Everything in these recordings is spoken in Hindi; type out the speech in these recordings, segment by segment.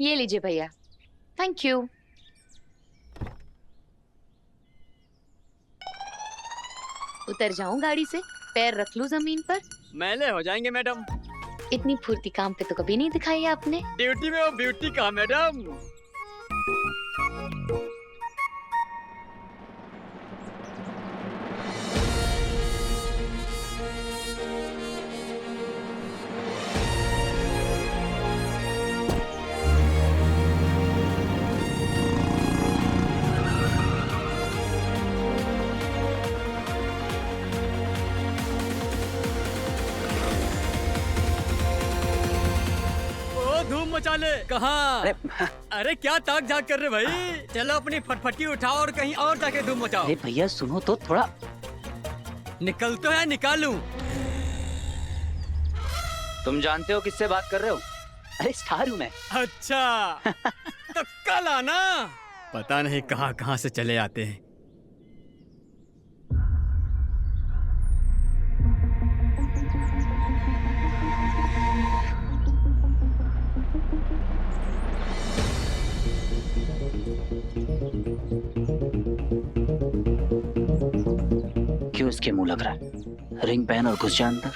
ये लीजिए भैया। Thank you. उतर जाऊं गाड़ी से? पैर रख लूं जमीन पर? मैले हो जाएंगे मैडम। इतनी फुर्ती काम पे तो कभी नहीं दिखाई आपने। ड्यूटी में वो ब्यूटी का मैडम। धूम मचा ले। कहाँ? अरे क्या ताक झाक कर रहे भाई? चलो अपनी फटफटी उठाओ और कहीं और जाके धूम मचाओ। अरे भैया सुनो तो थोड़ा। निकल तो है, निकालूं? तुम जानते हो किससे बात कर रहे हो? अरे स्टार हूँ मैं। अच्छा तो कल आना। पता नहीं कहाँ कहाँ से चले आते हैं। क्यों इसके मुंह लग रहा है? रिंग पहन और घुस जा अंदर।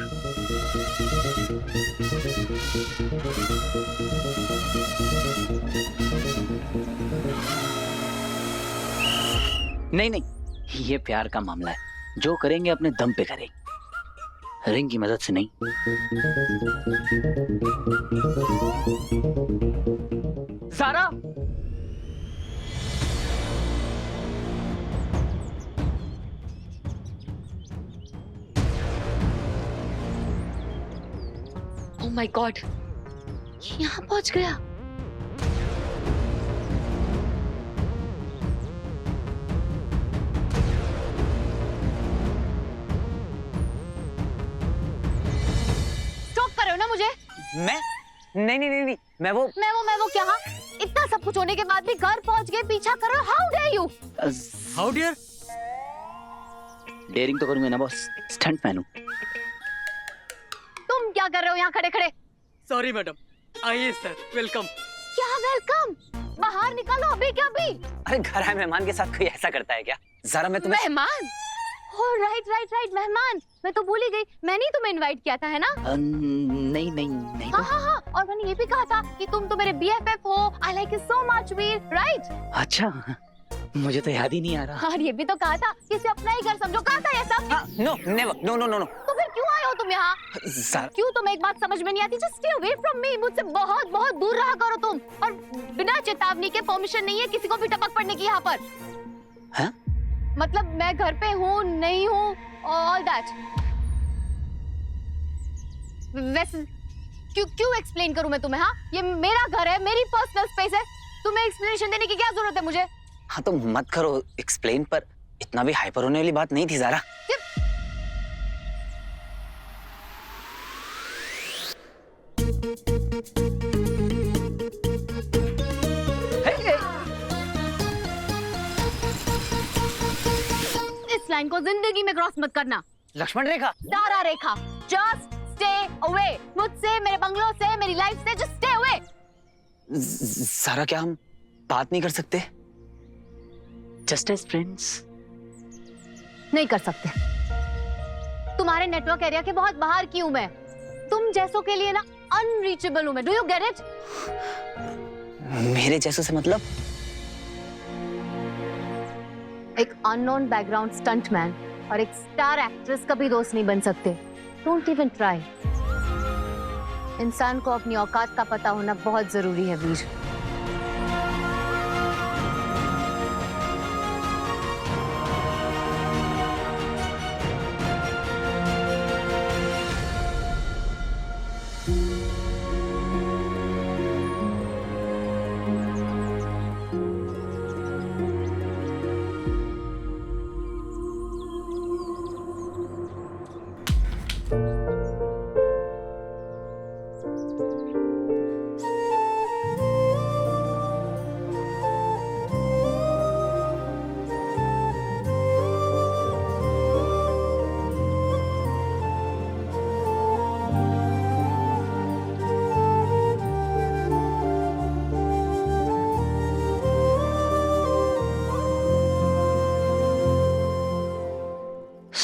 नहीं नहीं, ये प्यार का मामला है। जो करेंगे अपने दम पे करेंगे, रिंग की मदद से नहीं। सारा, ओह माय गॉड, यहाँ पहुंच गया। स्टॉप कर रहे हो ना मुझे? मैं नहीं, मैं वो क्या? हाँ? इतना सब कुछ होने के बाद भी घर पहुंच गए, पीछा कर रहे हो? How dare you? How dear? Daring तो करूंगा ना बॉस, स्टंटमैन हूँ। तुम क्या कर रहे हो यहाँ खड़े खड़े? Sorry madam. आइए सर, वेलकम। क्या वेलकम? बाहर निकलो अभी के अभी। अरे घर आए मेहमान के साथ कोई ऐसा करता है क्या? जरा मैं तुम्हें। मेहमान? ओह राइट, मेहमान। मैं तो भूल ही गई, मैंने ही तुम्हें इनवाइट किया था, है ना? नहीं तो। हाँ, और मैंने ये भी कहा था कि तुम तो मेरे BFF हो। I like you so much, Veer, right? अच्छा, मुझे तो याद ही नहीं आ रहा। और ये भी तो कहा था कि इसे अपना ही घर समझो। कहा था ये सब? No, never, no. तो फिर क्यों आए हो तुम यहाँ? क्यों तुम्हें एक बात समझ में नहीं आती? Just stay away from me. मुझसे बहुत बहुत दूर रहा करो तुम। और बिना चेतावनी के परमिशन नहीं है किसी को भी टपक पड़ने की यहाँ पर। हाँ? मतलब मैं घर पे हूँ नहीं हूँ, ऑल दैट। वैसे क्यों एक्सप्लेन करूँ मैं तुम्हें? हाँ, ये मेरा घर है, मेरी पर्सनल स्पेस है। तुम्हें एक्सप्लेनेशन देने की क्या जरूरत है मुझे? हाँ तो मत करो एक्सप्लेन, पर इतना भी हाइपर होने वाली बात नहीं थी ज़ारा। इस लाइन को जिंदगी में क्रॉस मत करना। लक्ष्मण रेखा, सारा रेखा, जस्ट स्टे अवे मुझसे, मेरे बंगलों से, मेरी लाइफ से। Just stay away. सारा क्या हम बात नहीं कर सकते? Just as friends. नहीं कर सकते। तुम्हारे नेटवर्क एरिया के बहुत बाहर की हूं मैं। तुम जैसों के लिए ना अनरीचेबल हूं मैं। Do you get it? मेरे जैसों से मतलब? एक अननोन बैकग्राउंड स्टंटमैन और एक स्टार एक्ट्रेस कभी दोस्त नहीं बन सकते। Don't even try. इंसान को अपनी औकात का पता होना बहुत जरूरी है वीर।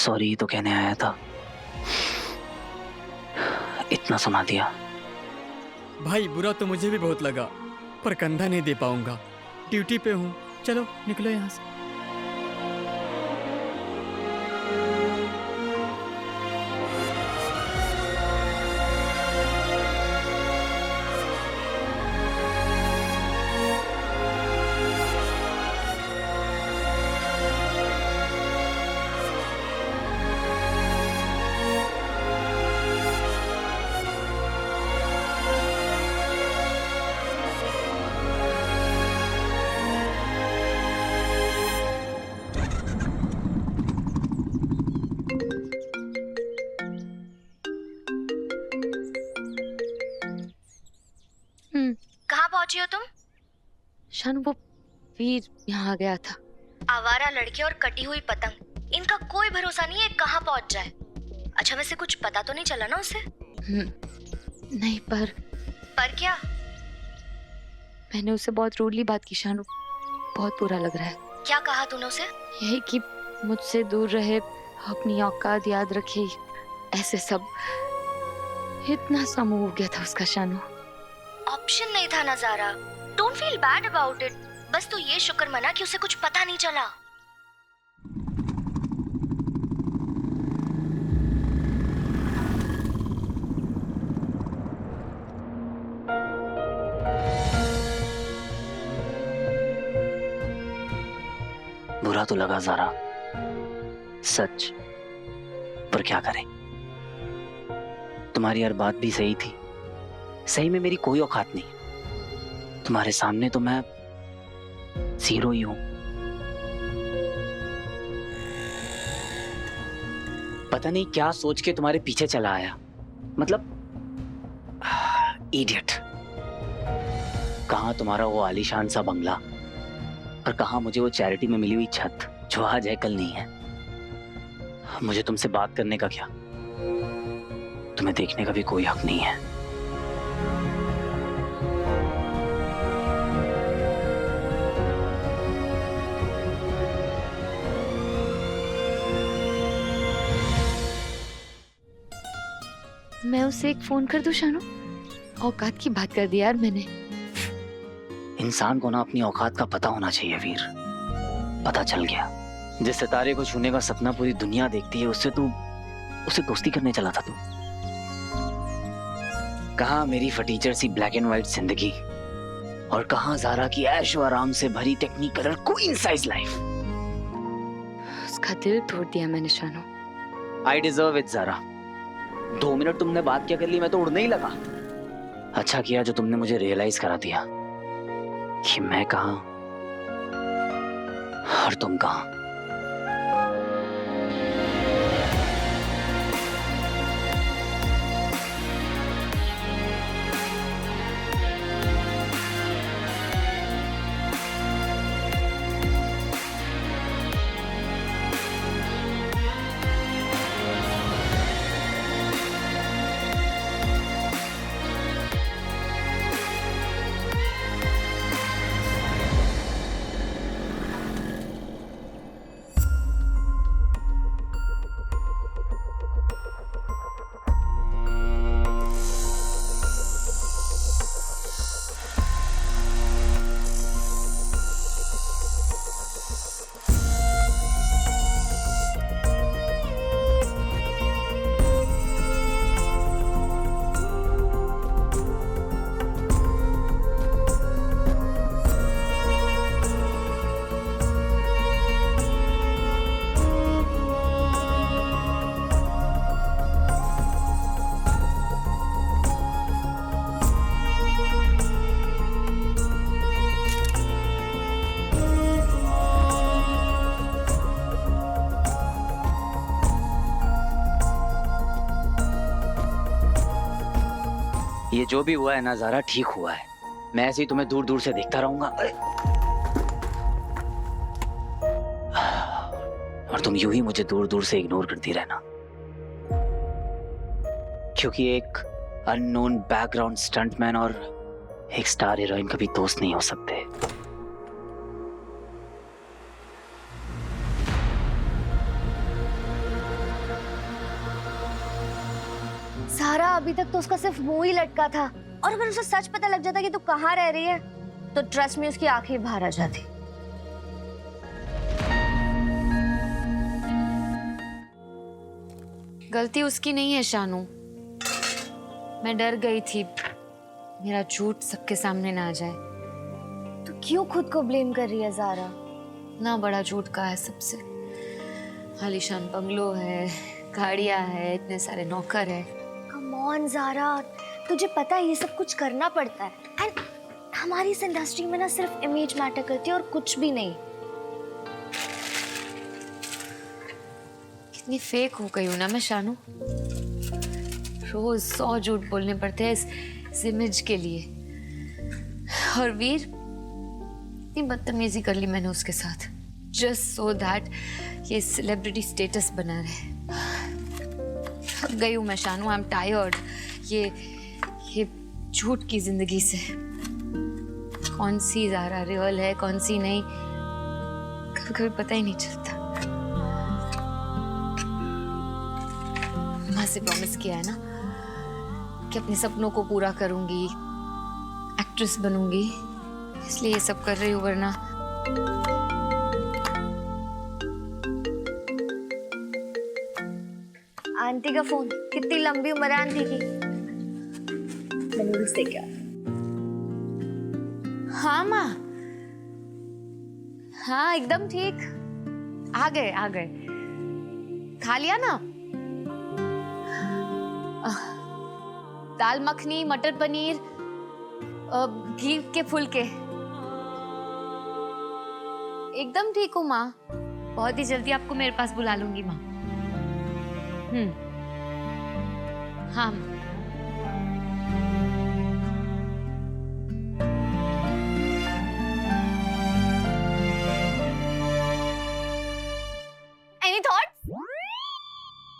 सॉरी तो कहने आया था, इतना सुना दिया। भाई बुरा तो मुझे भी बहुत लगा, पर कंधा नहीं दे पाऊंगा, ड्यूटी पे हूँ। चलो निकलो यहाँ से। कहाँ पहुंची हो तुम? शानू, वो वीर यहाँ आ गया था। आवारा लड़के और कटी हुई पतंग, इनका कोई भरोसा नहीं है कहाँ पहुंच जाए। अच्छा वैसे कुछ पता तो नहीं चला ना उसे? नहीं, पर क्या? मैंने उससे बहुत रूडली बात की शानू, बहुत बुरा लग रहा है। क्या कहा तूने उसे? यही कि मुझसे दूर रहे, अपनी औकात याद रखे, ऐसे सब। इतना सा मुंह उठ गया था उसका शानू। ऑप्शन नहीं था नजारा। Don't feel bad about it. बस तू ये शुक्र मना कि उसे कुछ पता नहीं चला। बुरा तो लगा ज़ारा, सच, पर क्या करें। तुम्हारी हर बात भी सही थी। सही में मेरी कोई औकात नहीं। तुम्हारे सामने तो मैं जीरो ही हूं। पता नहीं क्या सोच के तुम्हारे पीछे चला आया। मतलब इडियट। कहां तुम्हारा वो आलीशान सा बंगला, और कहां मुझे वो चैरिटी में मिली हुई छत जो आज है कल नहीं है। मुझे तुमसे बात करने का क्या, तुम्हें देखने का भी कोई हक नहीं है। मैं उसे एक फोन कर दूं शानू? औकात की बात कर दी यार मैंने। इंसान को ना अपनी औकात का पता होना चाहिए वीर। पता चल गया। जिस सितारे को छूने का सपना पूरी दुनिया देखती है, उससे दोस्ती करने चला था तू। कहाँ मेरी फटीचर सी ब्लैक एंड व्हाइट जिंदगी, और कहाँ ज़ारा की ऐशो आराम से भरी टेक्निकल क्वीन साइज लाइफ। उसका दिल तोड़ दिया मैंने Shanu. I deserve it Zara. 2 minute तुमने बात क्या कर ली, मैं तो उड़ने ही लगा। अच्छा किया जो तुमने मुझे रियलाइज करा दिया कि मैं कहाँ और तुम कहाँ। ये जो भी हुआ है ना ज़ारा, ठीक हुआ है। मैं ऐसे ही तुम्हें दूर दूर से देखता रहूंगा। और तुम यूं ही मुझे दूर दूर से इग्नोर करती रहना, क्योंकि एक अननोन बैकग्राउंड स्टंटमैन और एक स्टार हीरोइन कभी दोस्त नहीं हो सकते। सारा अभी तक तो उसका सिर्फ मुंह ही लटका था, और अगर उसे सच पता लग जाता कि तू कहाँ रह रही है तो ट्रस्ट में उसकी आंखें बाहर आ जाती। गलती उसकी नहीं है शानू, मैं डर गई थी मेरा झूठ सबके सामने ना आ जाए। तो क्यों खुद को ब्लेम कर रही है ज़ारा? ना बड़ा झूठ का है सबसे, आलीशान बंगलो है, गाड़ियां है, इतने सारे नौकर है। कम ऑन ज़ारा, तुझे पता है ये सब कुछ करना पड़ता है, एंड हमारी इस इंडस्ट्री में ना सिर्फ इमेज मैटर करती है और कुछ भी नहीं। कितनी फेक हो गई हूं ना मैं शानू, रोज 100 झूठ बोलने पड़ते हैं इस इमेज के लिए। और वीर, इतनी बदतमीजी कर ली मैंने उसके साथ जस्ट सो दैट ये सेलिब्रिटी स्टेटस बना रहे। थक गई हूं मैं शानू, आई एम टायर्ड ये झूठ की जिंदगी से। कौन सी ज़ारा रियल है कौन सी नहीं, कभी कभी पता ही नहीं चलता। माँ से प्रॉमिस किया है ना कि अपने सपनों को पूरा करूंगी, एक्ट्रेस बनूंगी, इसलिए ये सब कर रही हूँ, वरना आंटी का फोन, कितनी लंबी उम्र है आंटी की। नूडल्स क्या? हाँ माँ, हाँ एकदम ठीक, आ गए खा लिया ना? दाल मखनी, मटर पनीर, घी के फुलके, एकदम ठीक हूँ माँ। बहुत ही जल्दी आपको मेरे पास बुला लूंगी माँ। हाँ माँ। Any thoughts?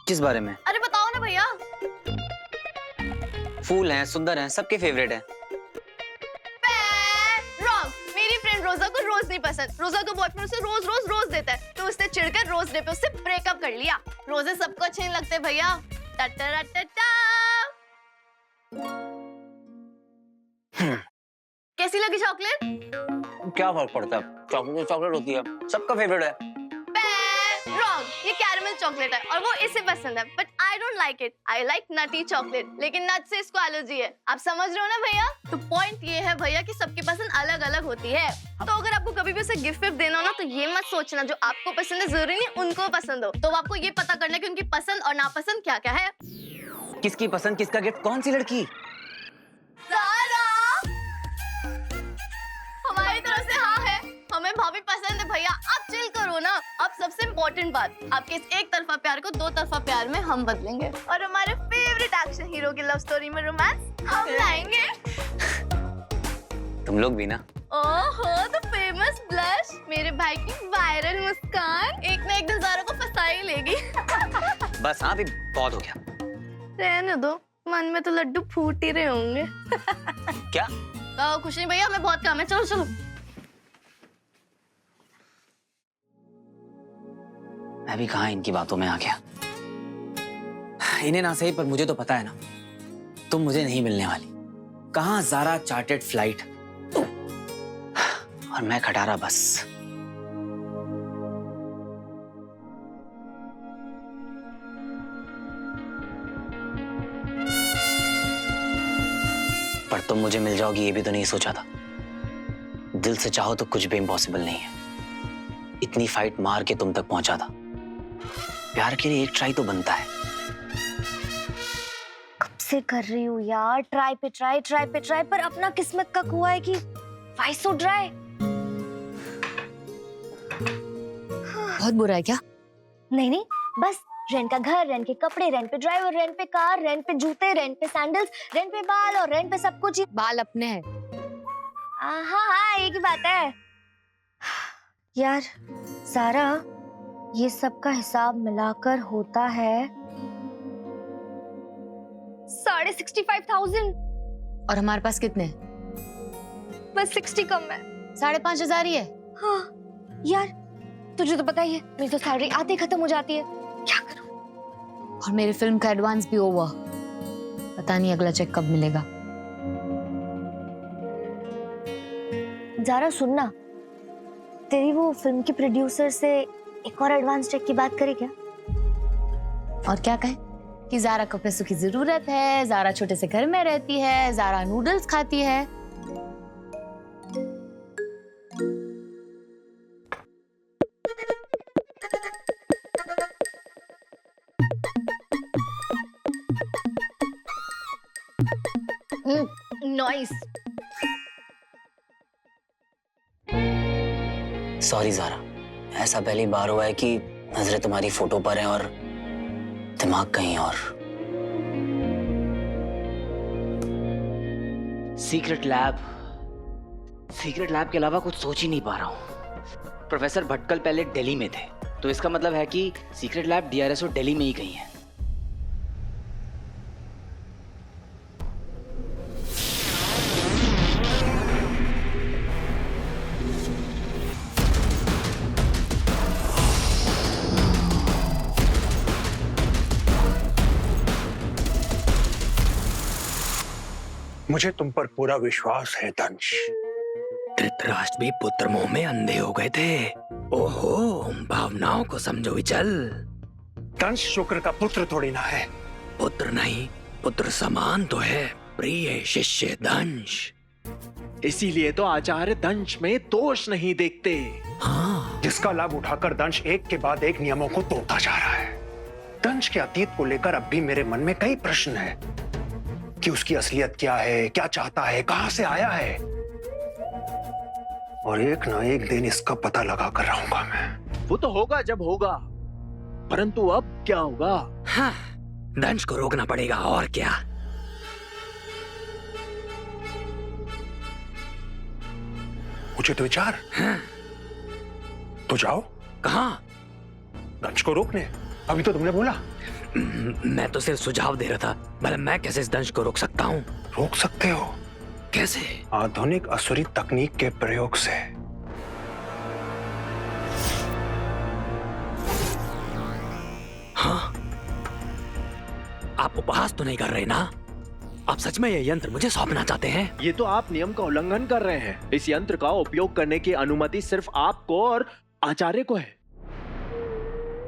किस बारे में? अरे बताओ ना भैया। फूल हैं, सुंदर हैं, सबके फेवरेट हैं। रॉन्ग। मेरी फ्रेंड रोजा को रोज नहीं पसंद। रोजा का बॉयफ्रेंड उसे रोज रोज रोज देता है, तो उसने चिढ़कर रोज डे पे उससे ब्रेकअप कर लिया। रोजे सबको अच्छे नहीं लगते भैया। कैसी लगी चॉकलेट? क्या फर्क पड़ता है, चॉकलेट चॉकलेट होती है, सबका फेवरेट है। रॉन्ग, ये कैरमल चॉकलेट है और वो इसे पसंद है, but I don't like it. I like nutty chocolate, लेकिन नट से इसको एलर्जी है। आप समझ रहे हो ना भैया? तो पॉइंट ये है भैया कि सबकी पसंद अलग अलग होती है। तो अगर आपको कभी भी उसे गिफ्ट देना हो ना, तो ये मत सोचना जो आपको पसंद है जरूरी नहीं उनको पसंद हो। तो आपको ये पता करना कि उनकी पसंद और नापसंद क्या क्या है। किसकी पसंद, किसका गिफ्ट, कौन सी लड़की? हमारी तरफ से हाँ है, हमें भाभी पसंद है भैया। आप चिल करो ना। अब सबसे इम्पोर्टेंट बात, आपके इस एक तरफा प्यार को दो तरफा प्यार में हम बदलेंगे, और हमारे फेवरेट एक्शन हीरो की लव स्टोरी में रोमांस हम लाएंगे। तुम लोग भी ना। ओहो, द फेमस ब्लश, मेरे भाई की वायरल मुस्कान एक ना एक दिन ज़ारा को फंसा ही लेगी। बस हाँ, अभी बहुत हो गया। रहने दो, मन में तो लड्डू फूट ही रहे होंगे। क्या? कुछ नहीं भैया, हमें बहुत काम है, चलो चलो। मैं भी कहाँ इनकी बातों में आ गया। इन्हें ना सही, पर मुझे तो पता है ना, तुम मुझे नहीं मिलने वाली। कहाँ ज़ारा चार्टेड फ्लाइट और मैं खटारा बस। पर तुम मुझे मिल जाओगी ये भी तो नहीं सोचा था। दिल से चाहो तो कुछ भी इम्पॉसिबल नहीं है। इतनी फाइट मार के तुम तक पहुंचा था। प्यार के लिए एक ट्राई तो बनता है। कब से कर रही हूँ यार, ट्राई पे ट्राई, पर अपना किस्मत का कुआ है कि वाई सो ड्राई। बहुत बुरा है क्या? नहीं, बस रेंट का घर, रेंट के कपड़े, रेंट पे ड्राइवर, रेंट पे कार, रेंट पे जूते, रेंट पे सैंडल्स, रेंट पे बाल और रेंट पे सब कुछ। बाल अपने हैं। हाँ, एक ही बात है यार। सारा, ये सब का हिसाब मिलाकर होता है 65,500। और हमारे पास कितने? बस 60 कम है। 5,500 ही है। हाँ यार, तुझे तो पता ही है मेरी तो सैलरी आते ही खत्म हो जाती है, क्या करूं? और मेरी फिल्म का एडवांस भी ओवर। पता नहीं अगला चेक कब मिलेगा। ज़ारा सुनना, तेरी वो फिल्म की प्रोड्यूसर से एक और एडवांस चेक की बात करे क्या? और क्या कहे कि ज़ारा को पैसों की जरूरत है, ज़ारा छोटे से घर में रहती है, ज़ारा नूडल्स खाती है। नॉइस। सॉरी ज़ारा, ऐसा पहली बार हुआ है कि नजरें तुम्हारी फोटो पर हैं और दिमाग कहीं और। सीक्रेट लैब के अलावा कुछ सोच ही नहीं पा रहा हूँ। प्रोफेसर भटकल पहले दिल्ली में थे, तो इसका मतलब है कि सीक्रेट लैब डीआरएसओ दिल्ली में ही कहीं है। मुझे तुम पर पूरा विश्वास है दंश। धृतराष्ट्र भी पुत्र मोह में अंधे हो गए थे। ओहो, भावनाओं को समझो विचल। दंश शुक्र का पुत्र थोड़ी ना है। पुत्र नहीं, पुत्र समान तो है, प्रिय शिष्य दंश। इसीलिए तो आचार्य दंश में दोष नहीं देखते। हाँ, जिसका लाभ उठाकर दंश एक के बाद एक नियमों को तोड़ता जा रहा है। दंश के अतीत को लेकर अब भी मेरे मन में कई प्रश्न हैं कि उसकी असलियत क्या है, क्या चाहता है, कहां से आया है, और एक ना एक दिन इसका पता लगा कर रहूंगा मैं। वो तो होगा जब होगा, परंतु अब क्या होगा? हाँ, दंश को रोकना पड़ेगा और क्या। उचित विचार। हाँ। तो जाओ। कहाँ? दंश को रोकने। अभी तो तुमने बोला। मैं तो सिर्फ सुझाव दे रहा था। भला मैं कैसे इस दंश को रोक सकता हूँ? रोक सकते हो। कैसे? आधुनिक असुरी तकनीक के प्रयोग से। हाँ? आप उपहास तो नहीं कर रहे ना? आप सच में ये यंत्र मुझे सौंपना चाहते हैं? ये तो आप नियम का उल्लंघन कर रहे हैं। इस यंत्र का उपयोग करने की अनुमति सिर्फ आपको और आचार्य को है।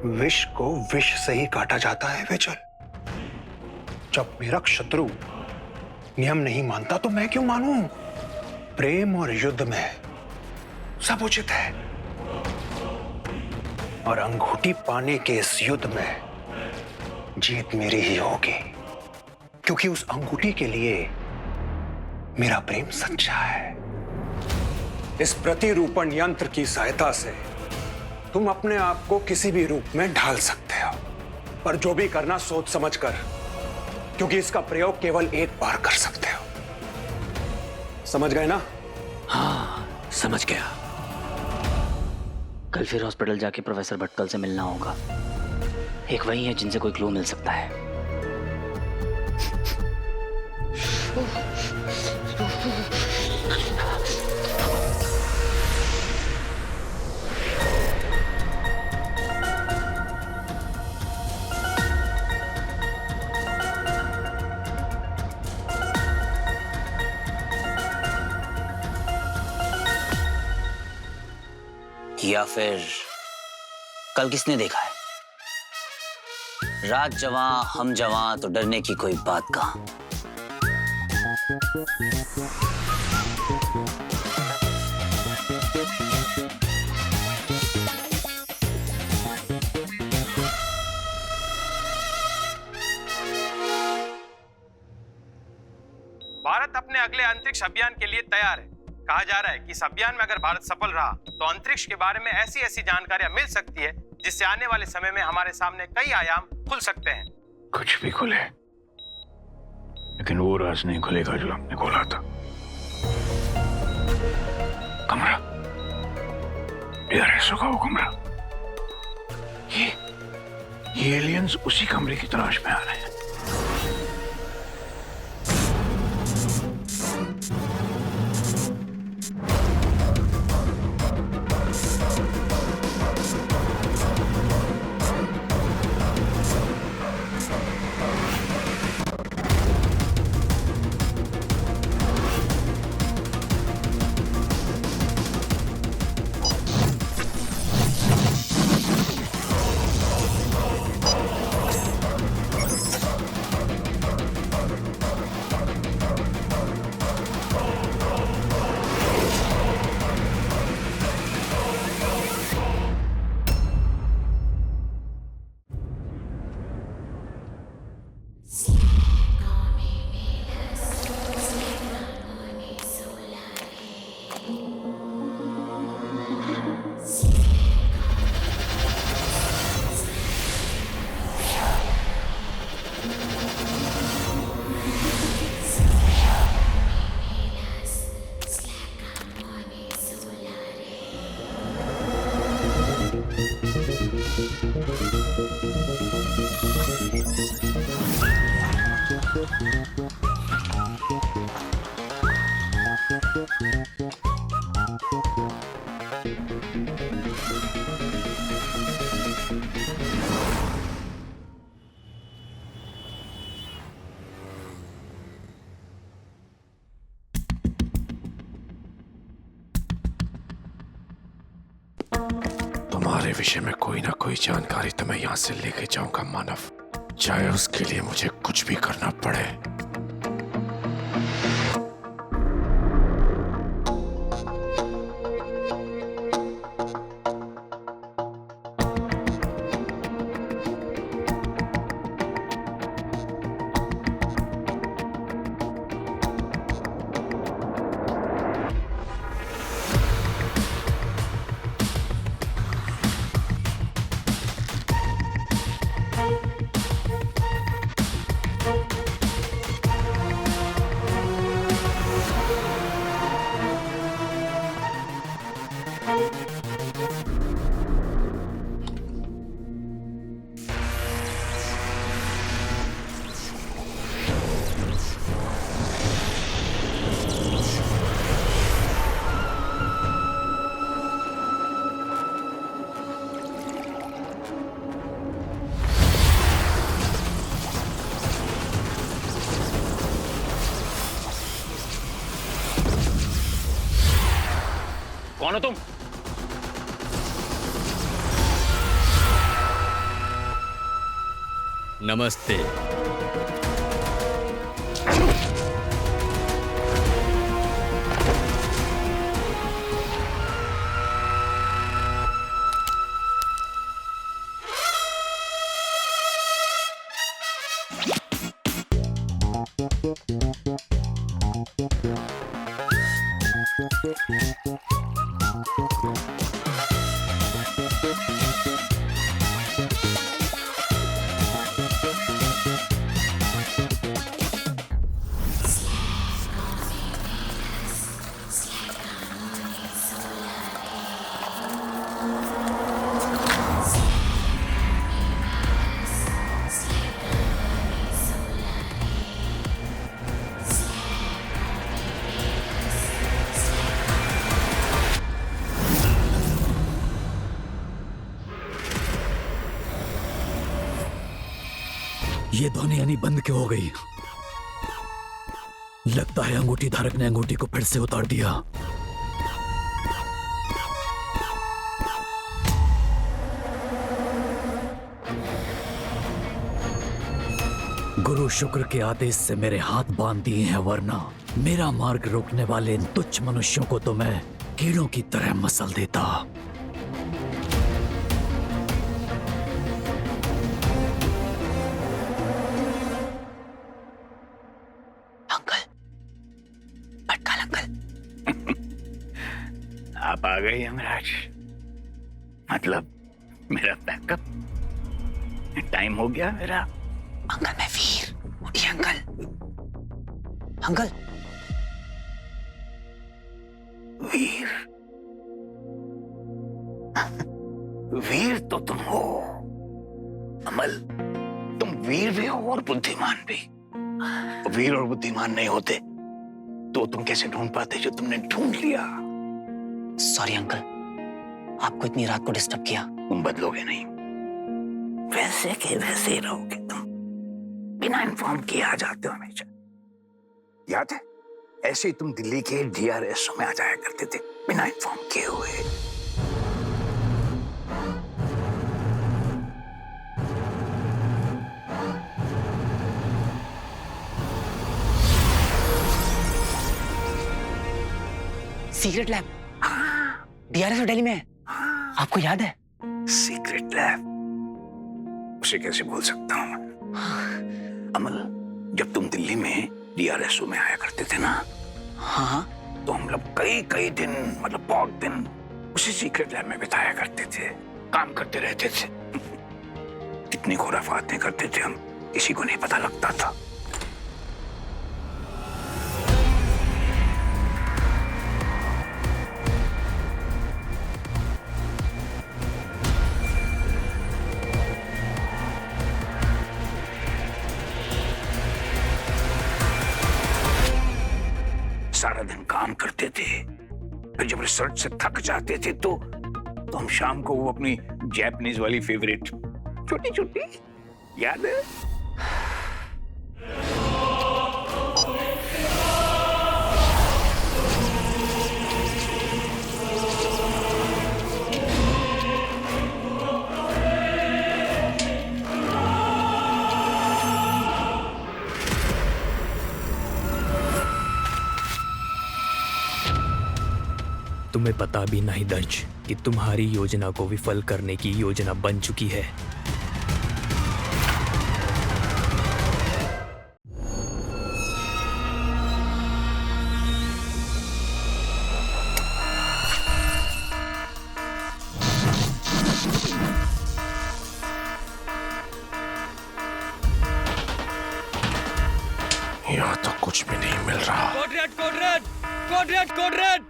विष को विष से ही काटा जाता है विचल। जब मेरा शत्रु नियम नहीं मानता तो मैं क्यों मानूं? प्रेम और युद्ध में सब उचित है, और अंगूठी पाने के इस युद्ध में जीत मेरी ही होगी, क्योंकि उस अंगूठी के लिए मेरा प्रेम सच्चा है। इस प्रतिरूपण यंत्र की सहायता से तुम अपने आप को किसी भी रूप में ढाल सकते हो, पर जो भी करना सोच समझ कर, क्योंकि इसका प्रयोग केवल एक बार कर सकते हो। समझ गए ना? हाँ, समझ गया। कल फिर हॉस्पिटल जाके प्रोफेसर भटकल से मिलना होगा। एक वही है जिनसे कोई क्लू मिल सकता है। या फिर कल किसने देखा है? रात जवां हम जवां तो डरने की कोई बात कहां। भारत अपने अगले अंतरिक्ष अभियान के लिए तैयार है। कहा जा रहा है कि इस अभियान में अगर भारत सफल रहा तो अंतरिक्ष के बारे में ऐसी ऐसी जानकारियां मिल सकती है जिससे आने वाले समय में हमारे सामने कई आयाम खुल सकते हैं। कुछ भी खुले, लेकिन वो राज नहीं खुलेगा जो हमने खोला था। कमरा, डीआरएसओ का वो कमरा। ये एलियंस उसी कमरे की तलाश में आ रहे हैं। तुम्हारे विषय में कोई ना कोई जानकारी तो मैं यहाँ से लेके जाऊंगा मानव, चाहे उसके लिए मुझे कुछ भी करना पड़े। कौन हो तुम? नमस्ते। ये ध्वनि यानी बंद क्यों हो गई? लगता है अंगूठी धारक ने अंगूठी को फिर से उतार दिया। गुरु शुक्र के आदेश से मेरे हाथ बांध दिए हैं, वरना मेरा मार्ग रोकने वाले इन तुच्छ मनुष्यों को तो मैं कीड़ों की तरह मसल देता। आप आ गए यमराज, मतलब मेरा बैकअप। टाइम हो गया मेरा। अंकल मैं वीर। उठिए अंकल। अंकल वीर, वीर तो तुम हो अमल। तुम वीर भी हो और बुद्धिमान भी। वीर और बुद्धिमान नहीं होते तो तुम कैसे ढूंढ पाते जो तुमने ढूंढ लिया। सॉरी अंकल, आपको इतनी रात को डिस्टर्ब किया। तुम बदलोगे नहीं, वैसे के वैसे ही रहोगे तुम। बिना इन्फॉर्म किए आ जाते हो हमेशा। याद है ऐसे ही तुम दिल्ली के DRS में आ जाया करते थे बिना इन्फॉर्म किए हुए। सीक्रेट लैब DRS दिल्ली में है, आपको याद है? सीक्रेट लैब, उसे कैसे भूल सकता हूँ अमल। जब तुम दिल्ली में DRSO में आया करते थे ना, हाँ, तो हम लोग कई दिन, मतलब बहुत दिन उसी सीक्रेट लैब में बिताया करते थे, काम करते रहते थे। कितनी खुराफातें करते थे हम, किसी को नहीं पता लगता था। सारा दिन काम करते थे, फिर जब रिसर्च से थक जाते थे तो हम शाम को वो अपनी जापानीज वाली फेवरेट छोटी छोटी, याद है? तुम्हें पता भी नहीं दर्ज कि तुम्हारी योजना को विफल करने की योजना बन चुकी है। यहाँ तो कुछ भी नहीं मिल रहा। Code red, code red, code red, code red.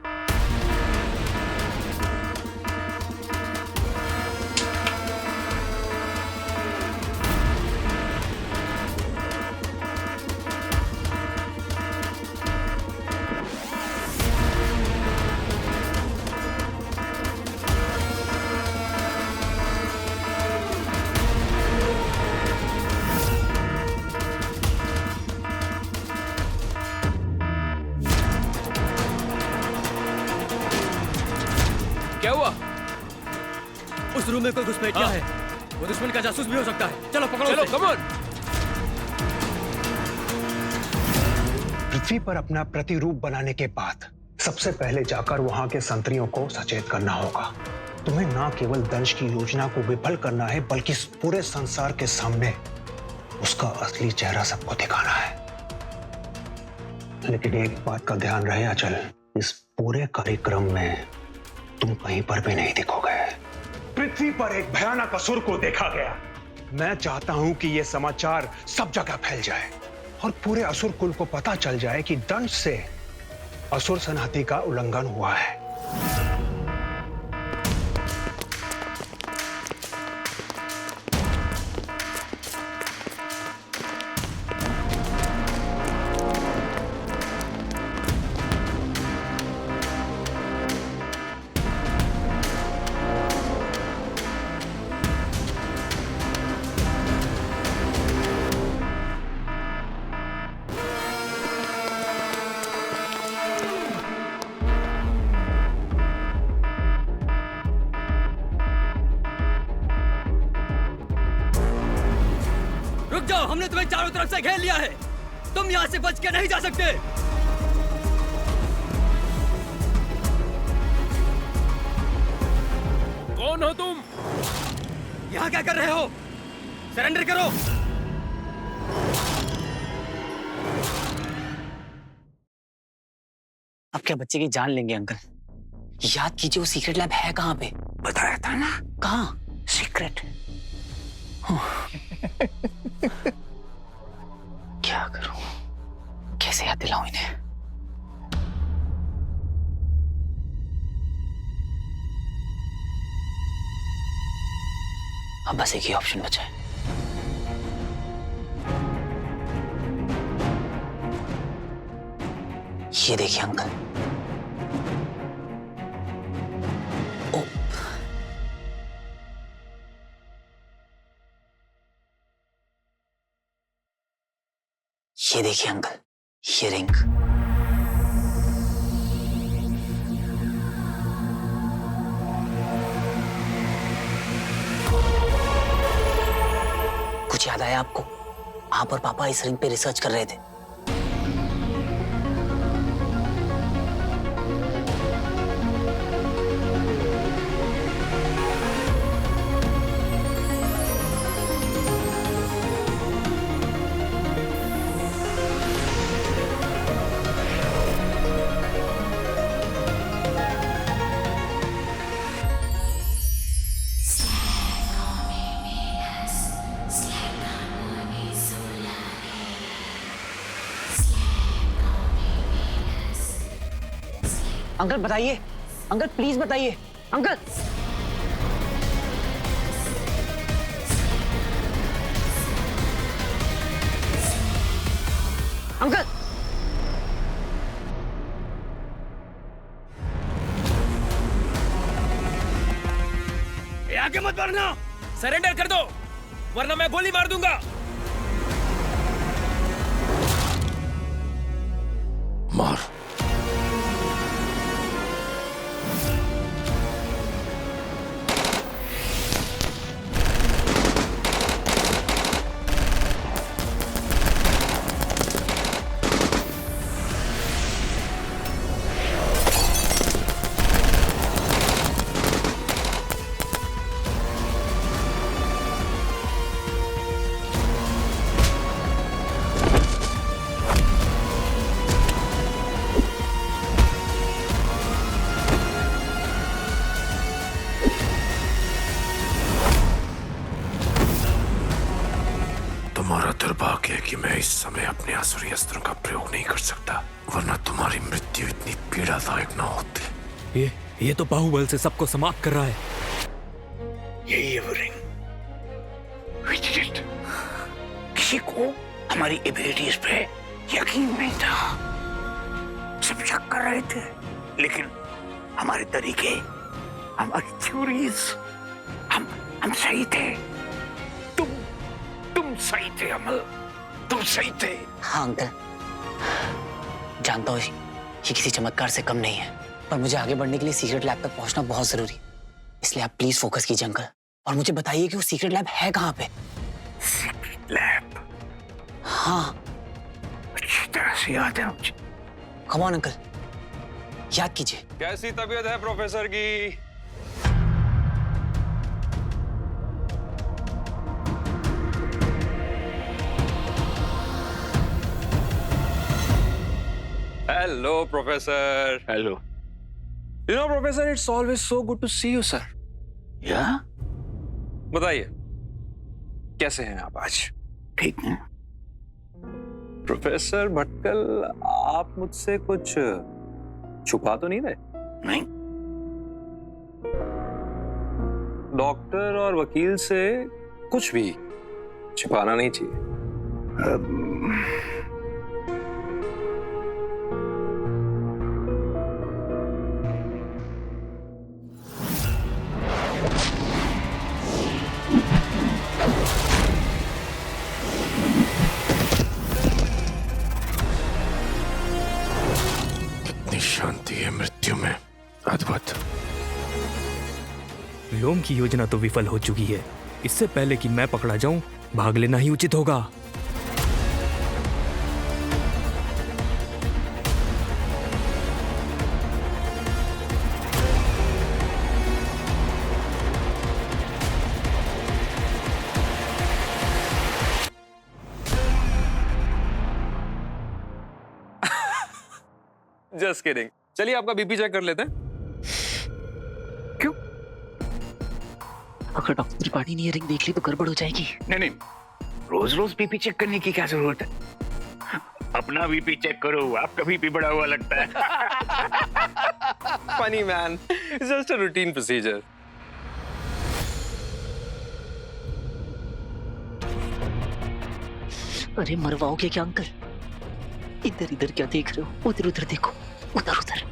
क्या हुआ? उस रूम में कोई घुसपैठिया है। वो दुश्मन का जासूस भी हो सकता है। चलो पकड़ो चलो, उसे। Come on. पृथ्वी पर अपना प्रतिरूप बनाने के बाद सबसे पहले जाकर वहां के संतरियों को सचेत करना होगा। तुम्हें ना केवल दंश की योजना को विफल करना है, बल्कि इस पूरे संसार के सामने उसका असली चेहरा सबको दिखाना है। लेकिन एक बात का ध्यान रहे अचल, इस पूरे कार्यक्रम में तुम कहीं पर भी नहीं दिखोगे। पृथ्वी पर एक भयानक असुर को देखा गया। मैं चाहता हूं कि यह समाचार सब जगह फैल जाए और पूरे असुर कुल को पता चल जाए कि दंश से असुर संहति का उल्लंघन हुआ है। रुक जाओ, हमने तुम्हें चारों तरफ से घेर लिया है। तुम यहाँ से बच के नहीं जा सकते। कौन हो तुम? यहाँ क्या कर रहे हो? सरेंडर करो। अब क्या बच्चे की जान लेंगे अंकल? याद कीजिए वो सीक्रेट लैब है कहाँ पे? बताया था ना, कहाँ? सीक्रेट। क्या करूं? कैसे याद दिलाऊं इन्हें? अब बस एक ही ऑप्शन बचा है। ये देखिए अंकल। ओ, ये देखिए अंकल, ये रिंग। कुछ याद आया आपको? आप और पापा इस रिंग पे रिसर्च कर रहे थे। अंकल बताइए, अंकल प्लीज बताइए, अंकल। अंकल आगे मत बढ़ना, सरेंडर कर दो वरना मैं गोली मार दूंगा। मार। तुम्हारा दुर्भाग्य है कि मैं इस समय अपने आसुरी अस्त्रों का प्रयोग नहीं कर सकता, वरना तुम्हारी मृत्यु इतनी पीड़ादायक न होती। ये तो बाहुबल से सबको समाप्त कर रहा है। यही है वो रिंग। विजिट, किसी को हमारी एबिलिटीज पे यकीन नहीं था, सब शक कर रहे थे, लेकिन हमारे तरीके, हमारी थ्योरीज, हम सही थे। तुम सही थे अमल, तुम सही थे। हाँ अंकल, जानता हूँ ये किसी चमत्कार से कम नहीं है, पर मुझे आगे बढ़ने के लिए सीक्रेट लैब तक पहुंचना बहुत जरूरी, इसलिए आप प्लीज फोकस कीजिए अंकल, और मुझे बताइए कि वो सीक्रेट लैब है कहाँ पे। Secret lab? हाँ, अच्छी तरह से याद है मुझे। कम ऑन अंकल, याद कीजिए। कैसी तबीयत है प्रोफेसर की? Hello, Professor. Hello. You know, Professor, it's always so good to see you, sir. या? बताइए, कैसे हैं आप आज? ठीक है। प्रोफेसर भटकल, आप मुझसे कुछ छुपा तो नहीं रहे? नहीं। डॉक्टर और वकील से कुछ भी छुपाना नहीं चाहिए। शांति है मृत्यु में, अद्भुत। व्योम की योजना तो विफल हो चुकी है, इससे पहले कि मैं पकड़ा जाऊं भाग लेना ही उचित होगा। Just kidding. चलिए आपका बीपी चेक कर लेते हैं। क्यों? अगर डॉक्टर त्रिपाठी ने ये रिंग देख ली तो गड़बड़ हो जाएगी। नहीं, रोज रोज बीपी चेक करने की क्या जरूरत है? अपना बीपी चेक करो, आपका बीपी बढ़ा हुआ लगता है। Funny man, it's just a routine procedure. अरे मरवाओगे क्या अंकल? इधर इधर क्या देख रहे हो? उधर उधर देखो, उधर उधर।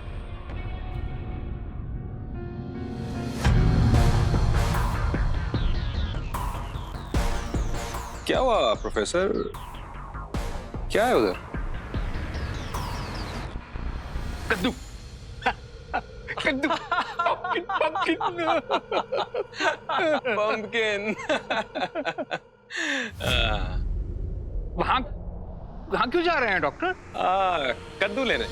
क्या हुआ प्रोफेसर? क्या है उधर? कद्दू। कद्दू। पंपकिन। वहां क्यों जा रहे हैं डॉक्टर? कद्दू लेने।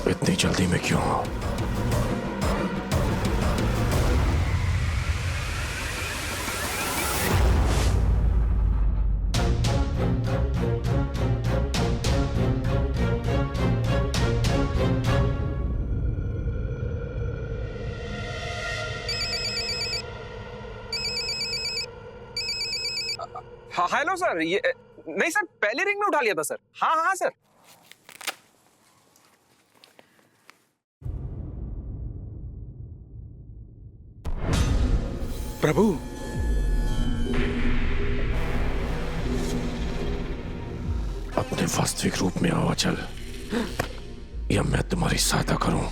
इतनी जल्दी में क्यों हो? हाँ हेलो सर, ये नहीं सर, पहले रिंग में उठा लिया था सर। हाँ हाँ सर। प्रभु, अपने वास्तविक रूप में आओ अचल, या मैं तुम्हारी सहायता करूं।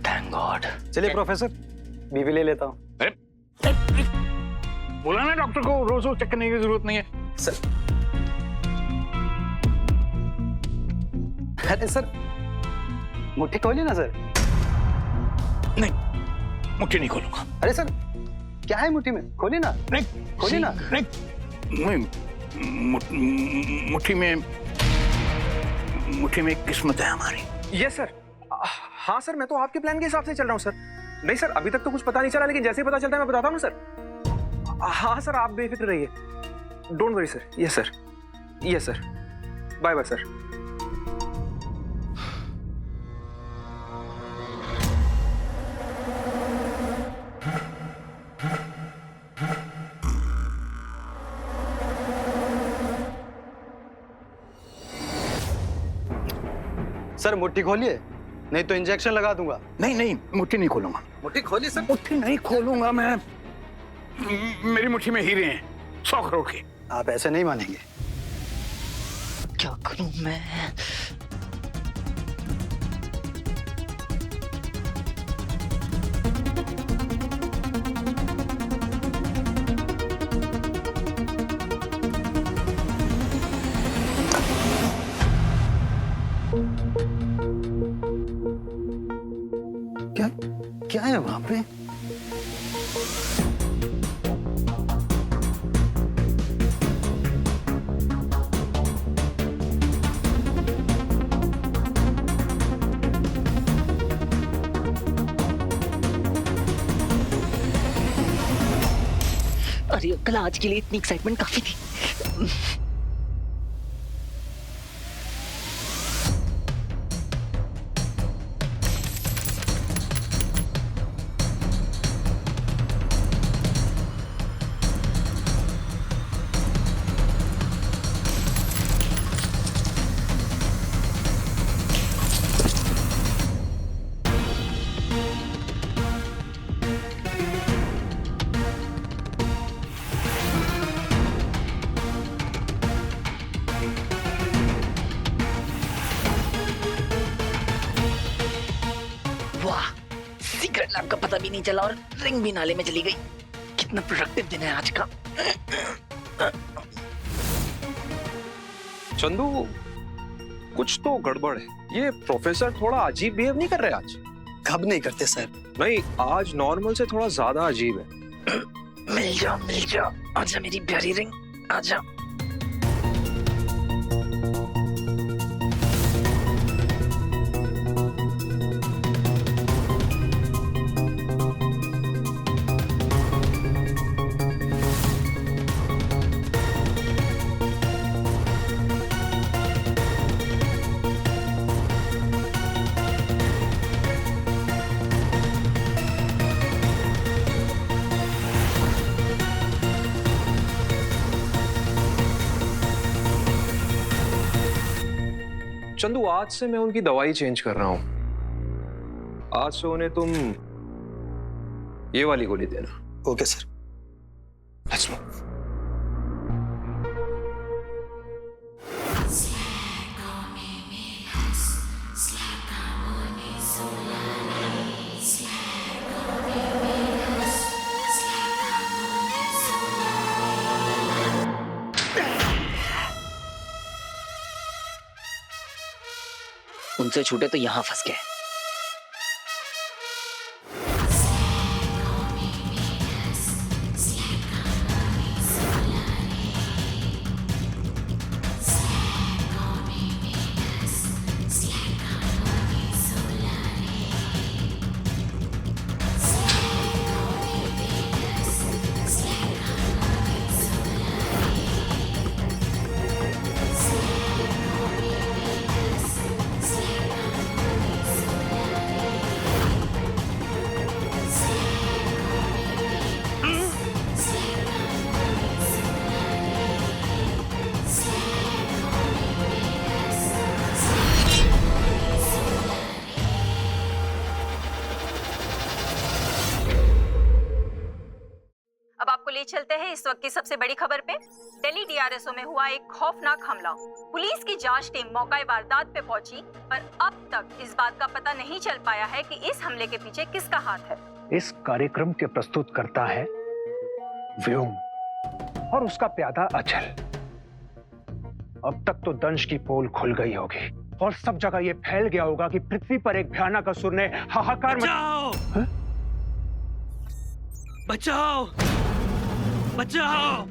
Thank God. चलिए प्रोफेसर, बीवी ले लेता हूँ। बोला ना डॉक्टर को रोज रोज चेक करने की जरूरत नहीं है। सर, अरे सर, मुट्ठी खोलिए ना सर। नहीं, मुट्ठी नहीं खोलूंगा। अरे सर, क्या है मुट्ठी में? खोलिए ना। नहीं खोलिए ना। नहीं, मुट्ठी में किस्मत है हमारी। Yes sir. हाँ सर, मैं तो आपके प्लान के हिसाब से चल रहा हूँ सर। नहीं सर, अभी तक तो कुछ पता नहीं चला, लेकिन जैसे ही पता चलता है मैं बताता हूँ सर। हाँ सर, आप बेफिक्र रहिए। Don't worry sir. Yes sir, yes sir. Bye bye sir. Sir मुट्ठी खोलिए, नहीं तो इंजेक्शन लगा दूंगा। नहीं, मुट्ठी नहीं खोलूंगा। मुट्ठी खोलिए सर। मुट्ठी नहीं खोलूंगा मैं। मेरी मुट्ठी में हीरे हैं 100 करोड़ के। आप ऐसे नहीं मानेंगे। क्या करूं मैं? क्या है वहां पे? अरे कल आज के लिए इतनी एक्साइटमेंट काफी थी। सीक्रेट लैब का पता भी नहीं चला और रिंग भी नाले में चली गई। कितना प्रोडक्टिव दिन है आज का। चंदू, कुछ तो गड़बड़ है। ये प्रोफेसर थोड़ा अजीब बिहेव नहीं कर रहे आज? कब नहीं करते सर? नहीं, आज नॉर्मल से थोड़ा ज्यादा अजीब है। मिल जाओ, आजा मेरी प्यारी रिंग, आजा। चंदू, आज से मैं उनकी दवाई चेंज कर रहा हूं। आज से उन्हें तुम ये वाली गोली देना। Okay sir. Let's move. उनसे छूटे तो यहां फंस गए। चलिए चलते हैं इस वक्त की सबसे बड़ी खबर पे। दिल्ली डीआरएसओ में हुआ एक खौफनाक हमला। पुलिस की जांच टीम मौका वारदात पे पहुंची, पर अब तक इस बात का पता नहीं चल पाया है कि इस हमले के पीछे किसका हाथ है। इस कार्यक्रम के प्रस्तुत करता है व्योम और उसका प्यादा अचल। अब तक तो दंश की पोल खुल गई होगी और सब जगह ये फैल गया होगा कि पृथ्वी पर एक भयानक असुर ने हाहाकार बचाओ! बचाओ! बचाओ!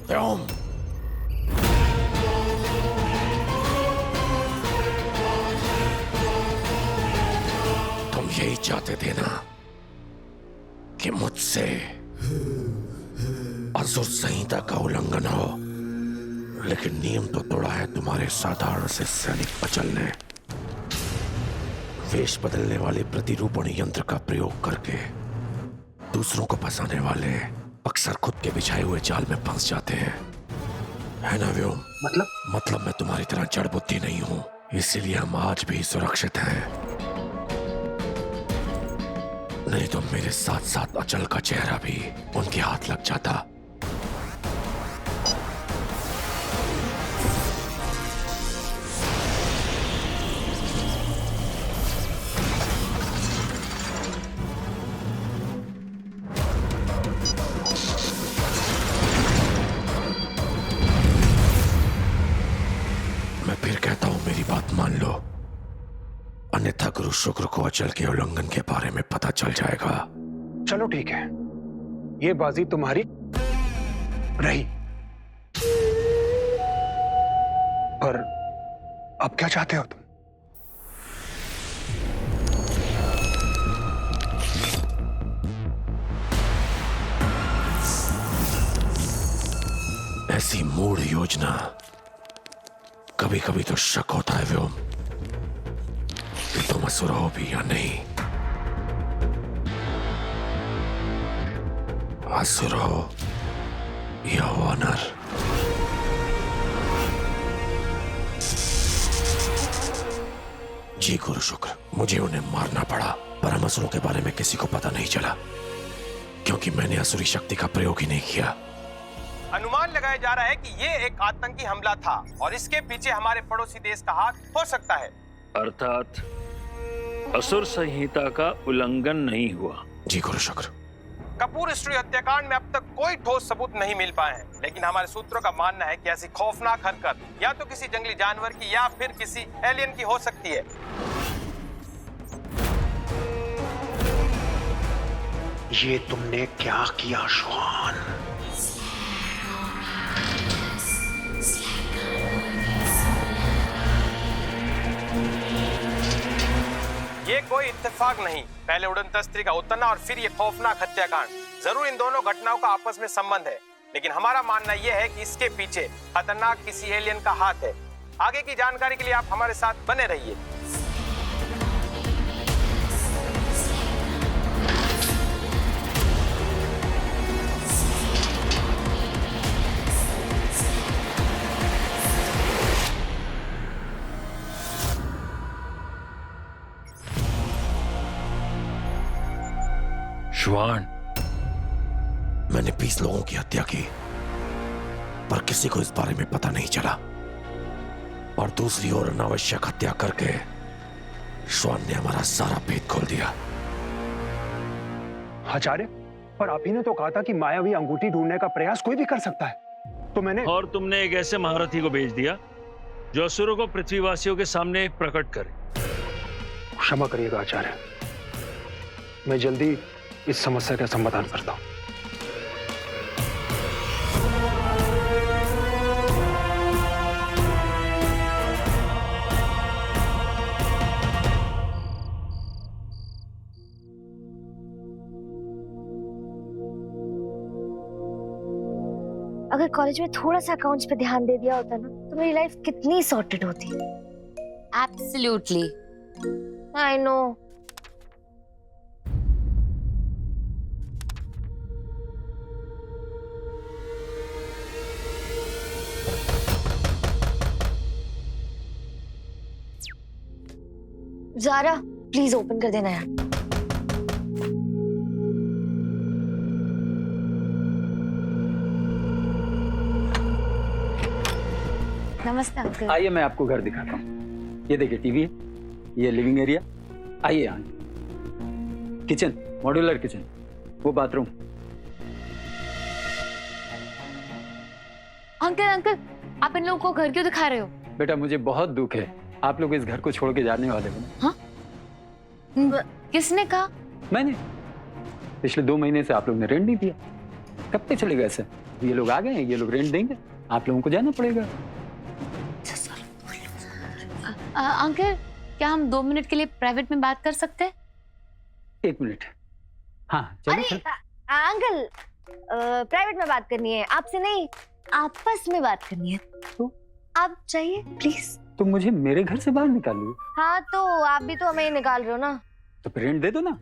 व्योम, तुम यही चाहते थे ना कि मुझसे असुर संहिता का उल्लंघन हो, लेकिन नियम तो तोड़ा है तुम्हारे साधारण से सैनिक अचल ने। वेश बदलने वाले प्रतिरूपण यंत्र का प्रयोग करके दूसरों को फंसाने वाले अक्सर खुद के बिछाए हुए जाल में फंस जाते हैं, है ना व्योम? मतलब मैं तुम्हारी तरह जड़ बुद्धि नहीं हूं, इसीलिए हम आज भी सुरक्षित हैं। नहीं तो मेरे साथ साथ अचल का चेहरा भी उनके हाथ लग जाता। मैं फिर कहता हूं, मेरी बात मान लो, अन्यथा गुरु शुक्र को अचल के उल्लंघन के बारे में पता चल जाएगा। चलो ठीक है, ये बाजी तुम्हारी रही, पर अब क्या चाहते हो तुम? ऐसी मूढ़ योजना, कभी कभी तो शक होता है व्योम कि तुम असुर हो भी या नहीं। असुर हो या वानर। जी गुरु शुक्र, मुझे उन्हें मारना पड़ा, पर हम असुरों के बारे में किसी को पता नहीं चला, क्योंकि मैंने असुरी शक्ति का प्रयोग ही नहीं किया। अनुमान लगाया जा रहा है कि ये एक आतंकी हमला था और इसके पीछे हमारे पड़ोसी देश का हाथ हो सकता है। अर्थात असुर संहिता का उल्लंघन नहीं हुआ। जी गुरु शुक्र। कपूर स्टूडियो हत्याकांड में अब तक कोई ठोस सबूत नहीं मिल पाए हैं, लेकिन हमारे सूत्रों का मानना है कि ऐसी खौफनाक हरकत या तो किसी जंगली जानवर की या फिर किसी एलियन की हो सकती है। ये तुमने क्या किया श्वान? ये कोई इत्तेफाक नहीं, पहले उड़न तस्त्री का उतरना और फिर ये खौफनाक हत्याकांड। जरूर इन दोनों घटनाओं का आपस में संबंध है, लेकिन हमारा मानना यह है कि इसके पीछे खतरनाक किसी एलियन का हाथ है। आगे की जानकारी के लिए आप हमारे साथ बने रहिए। श्वान, मैंने 20 लोगों की हत्या की, पर किसी को इस बारे में पता नहीं चला, और दूसरी ओर अनावश्यक हत्या करके श्वान ने हमारा सारा भेद खोल दिया। आचार्य, पर आप ही ने तो कहा था कि मायावी अंगूठी ढूंढने का प्रयास कोई भी कर सकता है, तो मैंने। और तुमने एक ऐसे महारथी को भेज दिया जो असुरों को पृथ्वीवासियों के सामने प्रकट करे। क्षमा करिएगा आचार्य, मैं जल्दी इस समस्या का समाधान करता हूं। अगर कॉलेज में थोड़ा सा अकाउंट्स पे ध्यान दे दिया होता ना, तो मेरी लाइफ कितनी सॉर्टेड होती। Absolutely. I know. Zara please open कर देना यार। नमस्ते अंकल। आइए मैं आपको घर दिखाता हूँ। ये देखिए टीवी है, ये लिविंग एरिया। आइए यहाँ, किचन, मॉड्यूलर किचन, वो बाथरूम। अंकल अंकल, आप इन लोगों को घर क्यों दिखा रहे हो? बेटा मुझे बहुत दुख है, आप लोग इस घर को छोड़ के जाने वाले हो। हाँ? किसने कहा? मैंने। पिछले 2 महीने से आप लोग ने रेंट नहीं दिया। कब तक चलेगा ऐसे? ये लोग आ गए हैं, ये लोग रेंट देंगे, आप लोगों को जाना पड़ेगा। अंकल क्या हम 2 मिनट के लिए प्राइवेट में बात कर सकते हैं? 1 मिनट। हाँ चलो। अरे अंकल, प्राइवेट में बात करनी है, आपसे नहीं, आपस में बात करनी है। तो आप चाहिए प्लीज। तो मुझे मेरे घर से बाहर निकालिए। हाँ तो आप भी तो हमें ही निकाल रहे हो ना। तो फिर रेंट दे दो ना।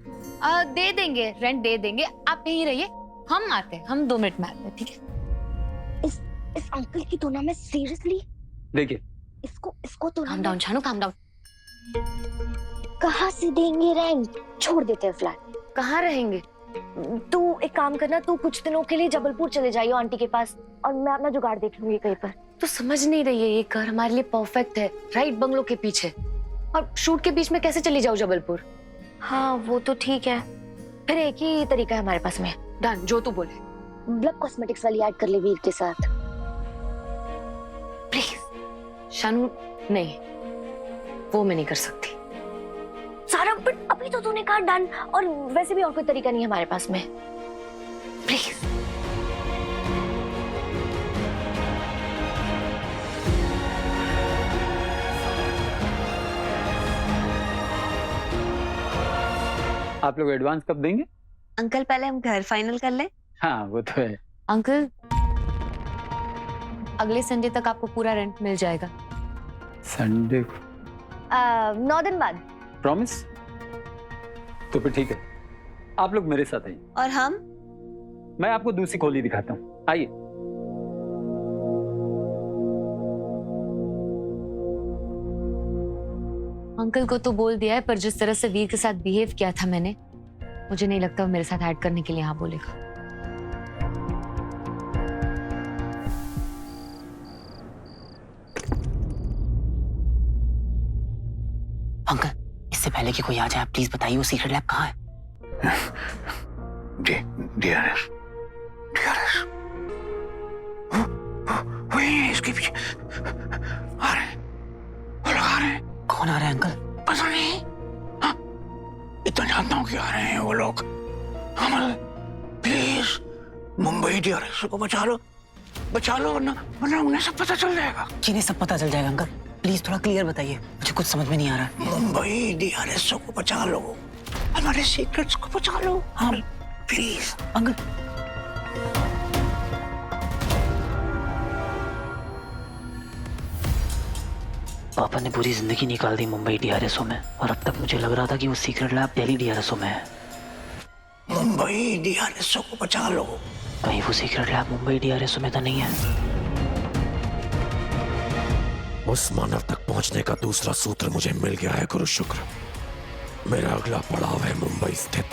दे देंगे, रेंट दे देंगे, आप यहीं रहिए, हम आते हैं, हम 2 मिनट में आते हैं, ठीक है? इस अंकल की तुलना में सीरियसली देखिए इसको तो calm down Shanu, calm down. कहाँ से देंगे रेंट? छोड़ देते हैं फ्लैट। कहाँ रहेंगे? तू एक काम करना, तू कुछ दिनों के लिए जबलपुर चले जाइए आंटी के पास, और मैं अपना जुगाड़ देख लूंगी कहीं पर। तो समझ नहीं रही है, ये घर हमारे लिए परफेक्ट है, राइट बंगलो के पीछे, और शूट के बीच में कैसे चली जाऊँ जबलपुर? हाँ वो तो ठीक है, फिर एक ही तरीका है हमारे पास में। डन, जो तू बोले। ब्लब कॉस्मेटिक्स वाली ऐड कर ले वीर के साथ प्लीज। शानू नहीं, वो मैं नहीं कर सकती। सारा बट अभी तो तूने कहा डन, और वैसे भी और कोई तरीका नहीं है हमारे पास में। प्लीज। आप लोग एडवांस कब देंगे? अंकल पहले हम घर फाइनल कर लें। हाँ वो तो है। अंकल अगले संडे तक आपको पूरा रेंट मिल जाएगा। संडे को? 9 दिन बाद। प्रॉमिस? तो फिर ठीक है, आप लोग मेरे साथ आइए। और हम? मैं आपको दूसरी खोली दिखाता हूँ, आइए। अंकल को तो बोल दिया है, पर जिस तरह से वीर के साथ बिहेव किया था मैंने, मुझे नहीं लगता वो मेरे साथ ऐड करने के लिए हाँ बोलेगा। अंकल इससे पहले कि कोई आ जाए प्लीज बताइए वो सीक्रेट लैब कहाँ है? डीआरएस वही है, इसके पीछे आ रहे हैं, वो लोग आ रहे हैं। कौन आ रहा है अंकल? पता नहीं, हाँ, इतना जानता हूँ कि आ रहे हैं वो लोग। अमल प्लीज मुंबई डीआरएस को बचा लो वरना उन्हें सब पता चल जाएगा। किन्हें सब पता चल जाएगा अंकल? प्लीज थोड़ा क्लियर बताइए, मुझे कुछ समझ में नहीं आ रहा। मुंबई डीआरएस को बचा लो, हमारे सीक्रेट्स को बचा लो। हाँ प्लीज अंकल। पापा ने पूरी जिंदगी निकाल दी मुंबई डीआरएसओ में, और अब तक मुझे लग रहा था कि वो सीक्रेट लैब दिल्ली डीआरएसओ में है। मुंबई डीआरएसओ को बचा लो। कहीं वो सीक्रेट लैब मुंबई डीआरएसओ में तो नहीं है? उस मानव तक पहुंचने का दूसरा सूत्र मुझे मिल गया है गुरु शुक्र। मेरा अगला पड़ाव है मुंबई स्थित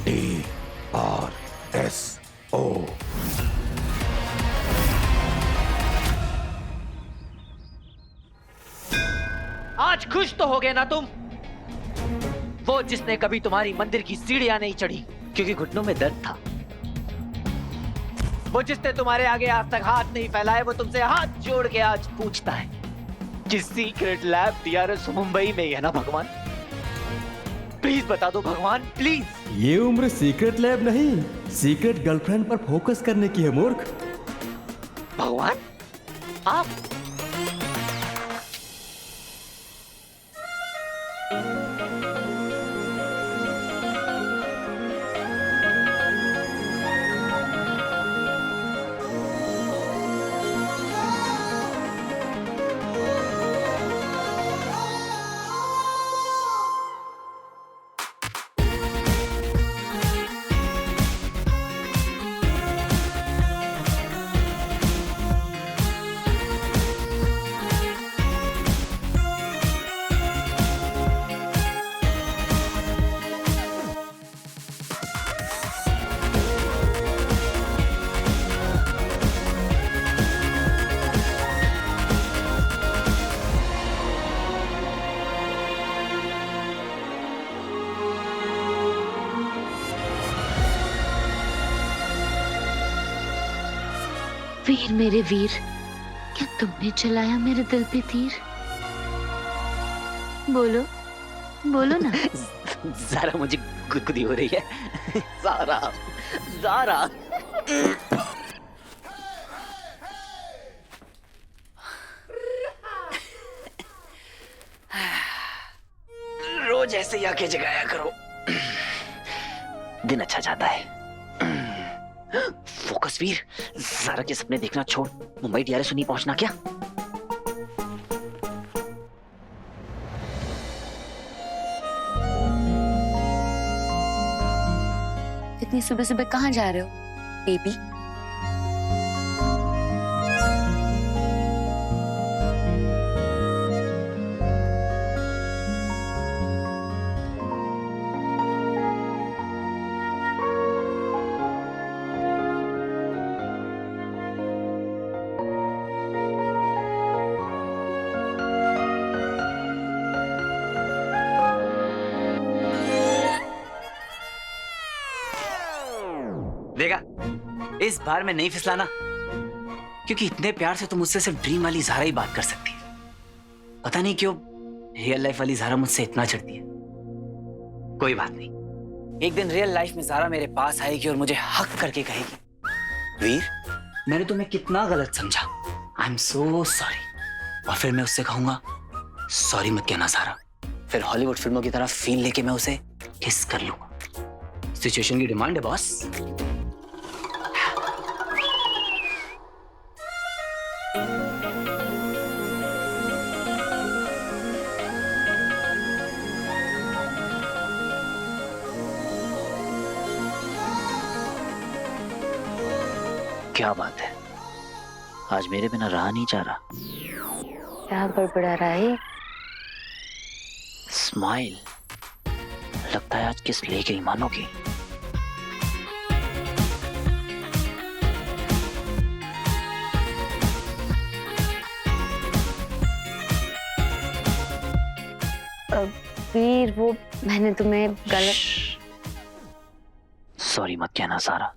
DRSO। आज खुश तो हो गए ना तुम? वो जिसने कभी तुम्हारी मंदिर की सीढ़ियां नहीं चढ़ी क्योंकि घुटनों में दर्द था, वो जिसने तुम्हारे आगे आज तक हाथ नहीं फैलाए, वो तुमसे हाथ जोड़ के आज पूछता है कि सीक्रेट लैब डीआरएस मुंबई में ही है ना भगवान? प्लीज बता दो भगवान, प्लीज। ये उम्र सीक्रेट लैब नहीं, सीक्रेट गर्लफ्रेंड पर फोकस करने की है मूर्ख। भगवान आप? वीर मेरे वीर, क्या तुमने चलाया मेरे दिल पे तीर? बोलो बोलो ना। ज़ारा मुझे गुदगुदी हो रही है। ज़ारा ज़ारा रोज ऐसे ही आके जगाया करो, दिन अच्छा जाता है। फोकस वीर, ज़ारा के सपने देखना छोड़ मुंबई डीआरएस नहीं पहुंचना क्या? इतनी सुबह सुबह कहाँ जा रहे हो बेबी? देखा, इस बार मैं नहीं फिसलाना, क्योंकि इतने प्यार से तुम मुझसे सिर्फ ड्रीम वाली ज़ारा ही बात कर सकती है। पता नहीं क्यों रियल लाइफ वाली ज़ारा मुझसे इतना चिढ़ती है। कोई बात नहीं, एक दिन रियल लाइफ में ज़ारा मेरे पास आएगी और मुझे हक करके कहेगी, वीर मैंने तुम्हें कितना गलत समझा, आई एम सो सॉरी। और फिर मैं उससे कहूंगा, सॉरी मत कहना ज़ारा। फिर हॉलीवुड फिल्मों की तरह फील लेके मैं उसे किस कर लूंगा। सिचुएशन की डिमांड है बॉस। क्या बात है, आज मेरे बिना रहा नहीं जा रहा। क्या बड़बड़ा रहा है? स्माइल, लगता है आज किस ले गई मानोगी। वीर वो मैंने तुम्हें गलत। सॉरी मत कहना Zara.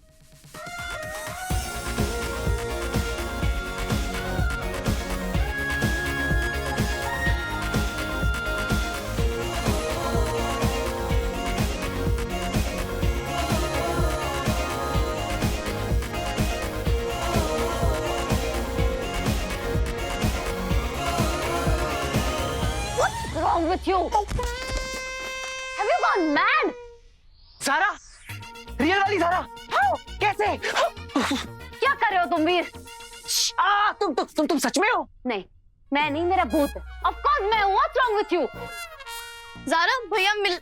Wrong with you? Have you gone mad? Zara, real वाली ज़ारा, कैसे? क्या कर रहे हो तुम वीर? तुम सच में हो? नहीं, मैं नहीं, मेरा भूत है। Of course मैं हूँ। What's wrong with you? Zaara भैया मिल।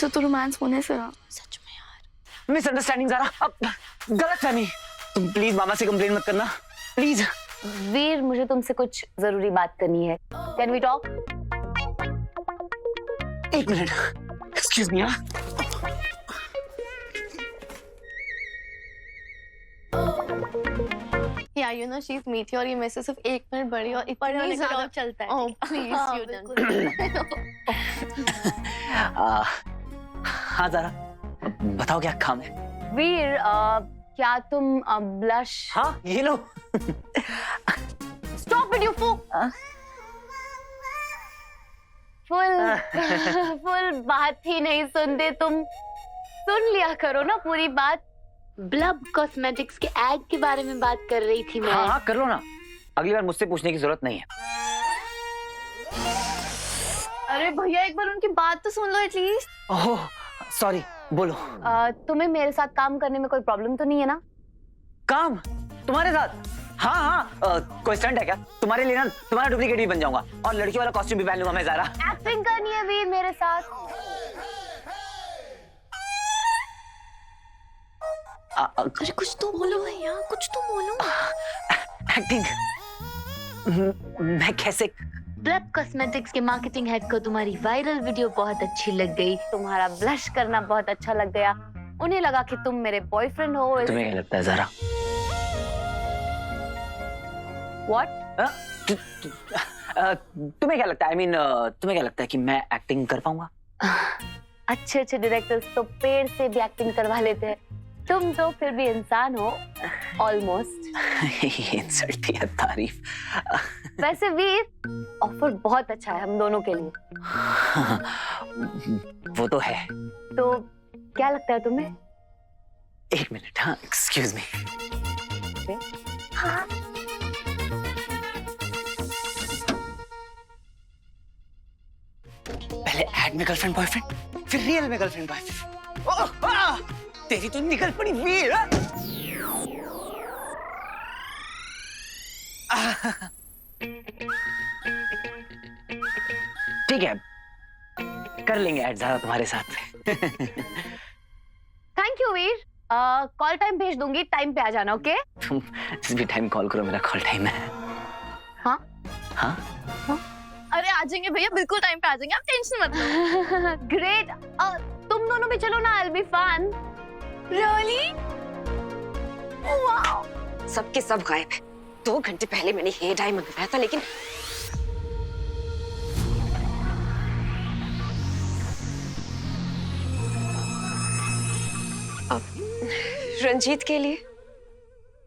तो रोमांस होने से रहा। सच में यार। मिसअंडरस्टैंडिंग ज़ारा, अब गलतफहमी। तुम प्लीज मामा से कंप्लेन मत करना, प्लीज। वीर मुझे तुमसे कुछ जरूरी बात करनी है। Can we talk? एक minute, excuse me. Yeah, you know she's meaty और ये मेरे से सिर्फ एक मिनट बड़ी और इतनी ज़्यादा चलता है। Oh please, you done. हाँ ज़ारा, बताओ क्या काम है? वीर क्या तुम ब्लश? हाँ ये लो। Stop it, you fool! Full बात ही नहीं सुनते तुम। सुन लिया करो ना पूरी बात। ब्लब कॉस्मेटिक्स के एड के बारे में बात कर रही थी मैं। हाँ कर लो ना, अगली बार मुझसे पूछने की जरूरत नहीं है। अरे भैया एक बार उनकी बात तो सुन लो एटलीस्ट। ओह सॉरी, बोलो। तुम्हें मेरे साथ काम करने में कोई प्रॉब्लम तो नहीं है ना? काम तुम्हारे साथ? हाँ हाँ, कोई स्टंट है क्या? तुम्हारे लिए ना तुम्हारा डुप्लीकेट भी बन जाऊंगा और लड़की वाला कॉस्ट्यूम भी पहन लूंगा मैं ज़ारा। एक्टिंग करनी है वीर मेरे साथ। अरे कुछ तो बोलो भैया, कुछ तो बोलो। एक्टिंग मैं कैसे? ब्लब कॉस्मेटिक्स के मार्केटिंग हेड को तुम्हारी वायरल वीडियो बहुत अच्छी लग गई, तुम्हारा ब्लश करना बहुत अच्छा लग गया, उन्हें लगा कि तुम मेरे बॉयफ्रेंड हो। तुम्हें क्या लगता है ज़ारा? What? तुम्हें क्या लगता है? I mean, तुम्हें क्या लगता है कि मैं एक्टिंग कर पाऊंगा? अच्छे अच्छे डायरेक्टर्स तो पेड़ से भी एक्टिंग करवा लेते हैं, तुम तो फिर भी इंसान हो ऑलमोस्ट। ये इंसल्ट या तारीफ? वैसे वीर ऑफर बहुत अच्छा है हम दोनों के लिए। वो तो है। तो क्या लगता है तुम्हें? एक मिनट, हाँ, एक्सक्यूज मी। हाँ। पहले एड में गर्लफ्रेंड बॉयफ्रेंड, फिर रियल में गर्लफ्रेंड बॉयफ्रेंड। तेरी तो निकल पड़ी वीर। ठीक है, कर लेंगे ऐड ज़रा तुम्हारे साथ। Thank you Veer, call time भेज दूंगी, टाइम पे आ जाना। ओके? तुम जिस भी टाइम कॉल करो, मेरा कॉल टाइम है। हाँ हाँ अरे आ जाएंगे भैया, बिल्कुल टाइम पे आ जाएंगे, आप टेंशन मत लो। ग्रेट, तुम दोनों भी चलो ना, I'll be fun। Really? Wow, सबके सब गायब है। 2 घंटे पहले मैंने हेयर डाई मंगवाया था, लेकिन रंजीत के लिए।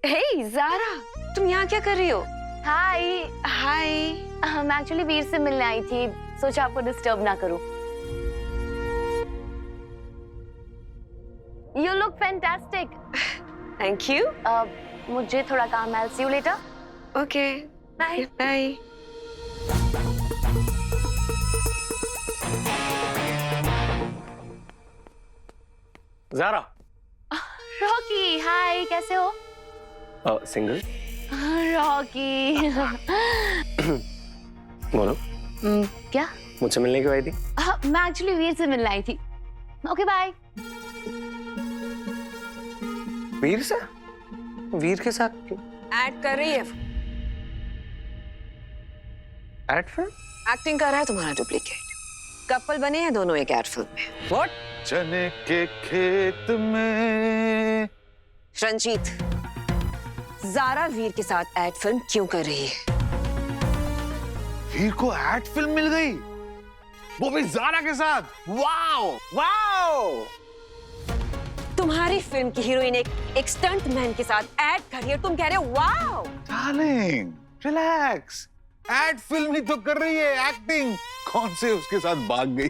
हे ज़ारा, तुम यहाँ क्या कर रही हो? हाय। हाय। मैं एक्चुअली वीर से मिलने आई थी, सोचा आपको डिस्टर्ब ना करूं। You look fantastic। Thank you। मुझे थोड़ा काम है, I'll see you later। Okay। Bye। Bye। Zara. Rocky, hi, कैसे हो? सिंगल। रॉकी। बोलो। क्या? मुझसे मिलने क्यों आई थी? मैं एक्चुअली वीर से मिलने आई थी। Okay bye. वीर से? वीर के साथ क्यों? ऐड कर रही है। Add film? एक्टिंग कर रहा है तुम्हारा डुप्लीकेट। कपल बने हैं दोनों एक ऐड फिल्म में। What? चने के खेत में। रंजीत, ज़ारा वीर के साथ ऐड फिल्म क्यों कर रही है? वीर को ऐड फिल्म मिल गई, वो भी ज़ारा के साथ। Wow wow. तुम्हारी फिल्म की हीरोइन एक स्टंट मैन के साथ ऐड कर रही है, तुम कह रहे हो wow. Darling relax, ad film ही तो कर रही है, एक्टिंग कौन से उसके साथ भाग गई।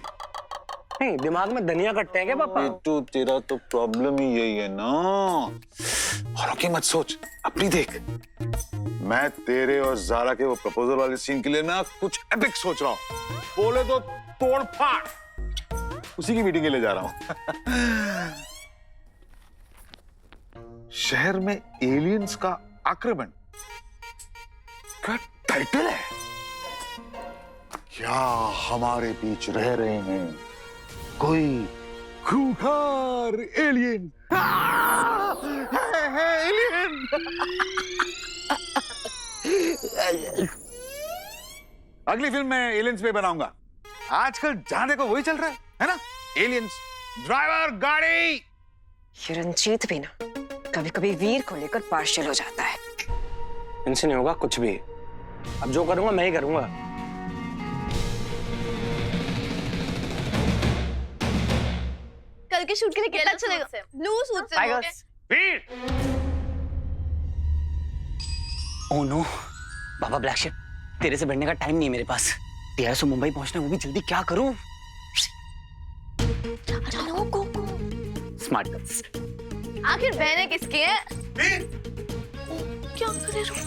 नहीं, दिमाग में धनिया कटते हैं क्या पापा? तो तेरा तो प्रॉब्लम ही यही है ना। औरों की मत सोच, अपनी देख। मैं तेरे और ज़ारा के वो प्रपोजल वाले सीन के लिए ना कुछ एपिक सोच रहा हूँ। बोले तो तोड़ फाड़, उसी की मीटिंग के लिए जा रहा हूँ। शहर में एलियंस का आक्रमण का टाइटल है। क्या हमारे बीच रह रहे हैं कोई खूंखार एलियन? है एलियन। अगली फिल्म मैं एलियंस पे बनाऊंगा। आजकल जहां देखो वही चल रहा है ना? एलियंस, ड्राइवर, गाड़ी। ये रंजीत भी ना कभी कभी वीर को लेकर पार्शियल हो जाता है। इनसे नहीं होगा कुछ भी। अब जो करूंगा मैं ही करूंगा। कल के शूट के लिए कितना चलेगा? ब्लू सूट से लोगे? वीर! Oh no, baa baa black ship, तेरे से बढ़ने का टाइम नहीं है मेरे पास। तेरे से मुंबई पहुंचना, वो भी जल्दी। क्या करूं? Smart girls. आखिर बहनें किसकी हैं? क्या करे? रुक।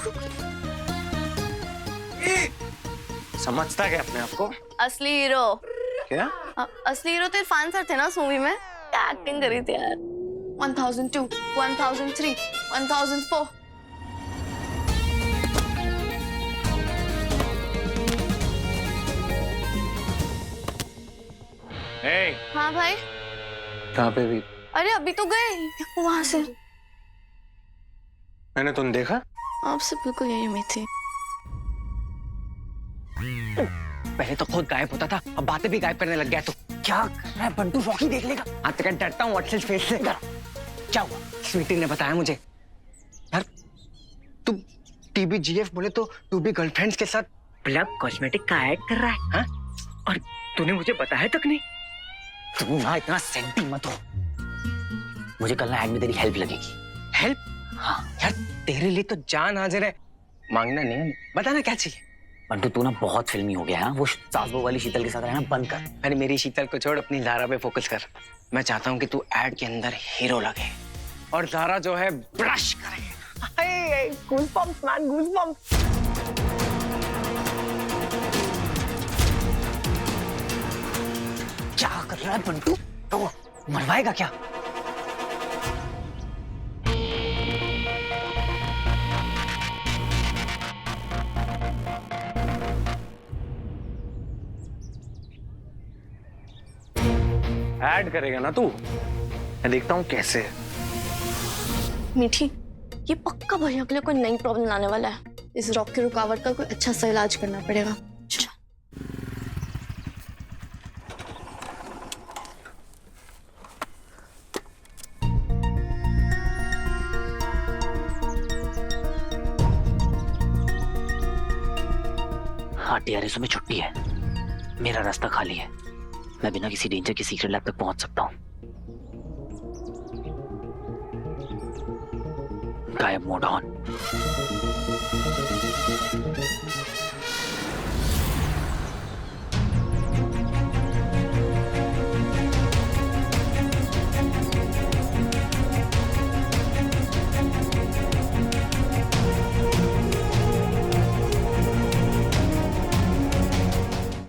समझता क्या अपने आप को? असली हीरो। क्या? असली हीरो तो इरफान सर थे ना उस मूवी में। क्या एक्टिंग करी थी यार। 1002, 1003, 1004। Hey. हाँ भाई। कहाँ पे भी? अरे अभी तो गए वहां से। मैंने तुम देखा? आपसे बिल्कुल यही उम्मीद थी। पहले तो खुद गायब होता था, अब बातें भी गायब करने लग गया। तो क्या कर रहा है बंटू? रॉकी देख लेगा। आज तक डरता हूँ व्हाट्सएप फेस से। क्या हुआ? स्वीटी ने बताया मुझे। यार तू TBGF बोले तो तू भी गर्लफ्रेंड्स के साथ ब्लब कॉस्मेटिक का ऐड कर रहा है, हाँ? और तूने मुझे बताया तक नहीं। तू ना इतना सेंटी मत हो। मुझे कल ना ऐड में तेरी हेल्प लगेगी। हेल्प? हाँ यार तेरे लिए तो जान हाजिर है, मांगना नहीं। बताना क्या चाहिए। बंटू तू ना बहुत फिल्मी हो गया है। वो सास बहू वाली शीतल के साथ रहना बंद कर। अरे मेरी शीतल को छोड़, अपनी ज़ारा पे फोकस कर। मैं चाहता हूँ कि तू एड के अंदर हीरो लगे और ज़ारा जो है ब्लश करे। Goosebumps man, goosebumps. क्या कर रहा है बंटू? तो मरवाएगा क्या? ऐड करेगा ना तू? मैं देखता हूँ कैसे। मीठी, ये पक्का भैया के लिए कोई नई प्रॉब्लम लाने वाला है। इस रॉक की रुकावट का कोई अच्छा सा इलाज करना पड़ेगा। हाँ, TRSO में छुट्टी है। मेरा रास्ता खाली है। मैं बिना किसी डेंजर के सीक्रेट लैब तक पहुंच सकता हूँ। गायब मोड ऑन।